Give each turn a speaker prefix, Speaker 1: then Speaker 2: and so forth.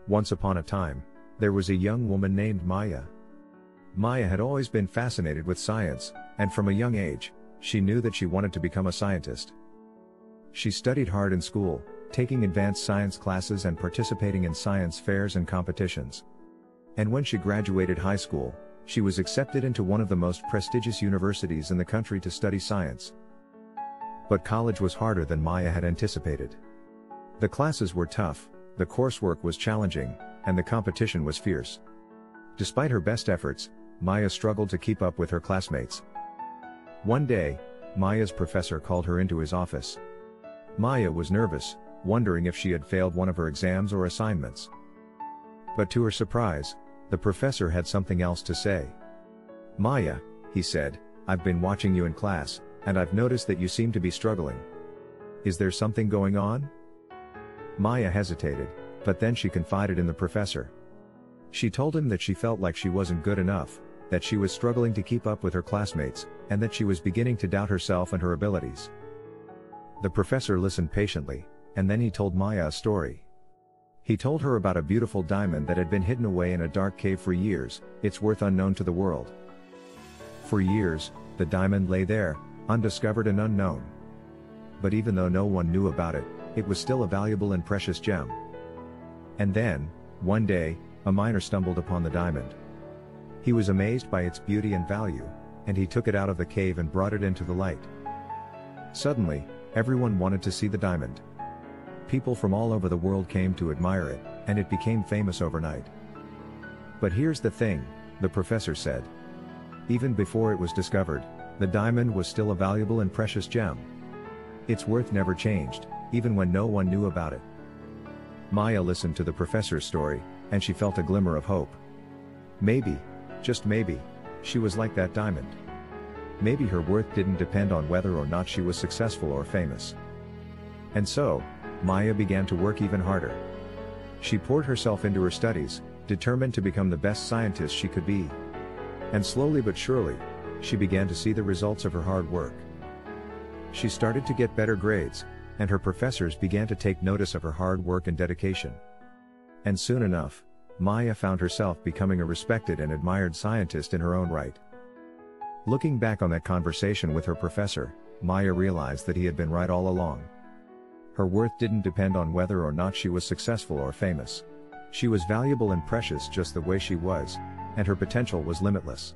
Speaker 1: Once upon a time, there was a young woman named Maya. Maya had always been fascinated with science, and from a young age, she knew that she wanted to become a scientist. She studied hard in school, taking advanced science classes and participating in science fairs and competitions. And when she graduated high school, she was accepted into one of the most prestigious universities in the country to study science. But college was harder than Maya had anticipated. The classes were tough, the coursework was challenging, and the competition was fierce. Despite her best efforts, Maya struggled to keep up with her classmates. One day, Maya's professor called her into his office. Maya was nervous, wondering if she had failed one of her exams or assignments. But to her surprise, the professor had something else to say. "Maya," he said, "I've been watching you in class, and I've noticed that you seem to be struggling. Is there something going on?" Maya hesitated, but then she confided in the professor. She told him that she felt like she wasn't good enough, that she was struggling to keep up with her classmates, and that she was beginning to doubt herself and her abilities. The professor listened patiently, and then he told Maya a story. He told her about a beautiful diamond that had been hidden away in a dark cave for years, its worth unknown to the world. For years, the diamond lay there, undiscovered and unknown. But even though no one knew about it, it was still a valuable and precious gem. And then, one day, a miner stumbled upon the diamond. He was amazed by its beauty and value, and he took it out of the cave and brought it into the light. Suddenly, everyone wanted to see the diamond. People from all over the world came to admire it, and it became famous overnight. But here's the thing, the professor said. Even before it was discovered, the diamond was still a valuable and precious gem. Its worth never changed, even when no one knew about it. Maya listened to the professor's story, and she felt a glimmer of hope. Maybe, just maybe, she was like that diamond. Maybe her worth didn't depend on whether or not she was successful or famous. And so, Maya began to work even harder. She poured herself into her studies, determined to become the best scientist she could be. And slowly but surely, she began to see the results of her hard work. She started to get better grades, and her professors began to take notice of her hard work and dedication. And soon enough, Maya found herself becoming a respected and admired scientist in her own right. Looking back on that conversation with her professor, Maya realized that he had been right all along. Her worth didn't depend on whether or not she was successful or famous. She was valuable and precious just the way she was, and her potential was limitless.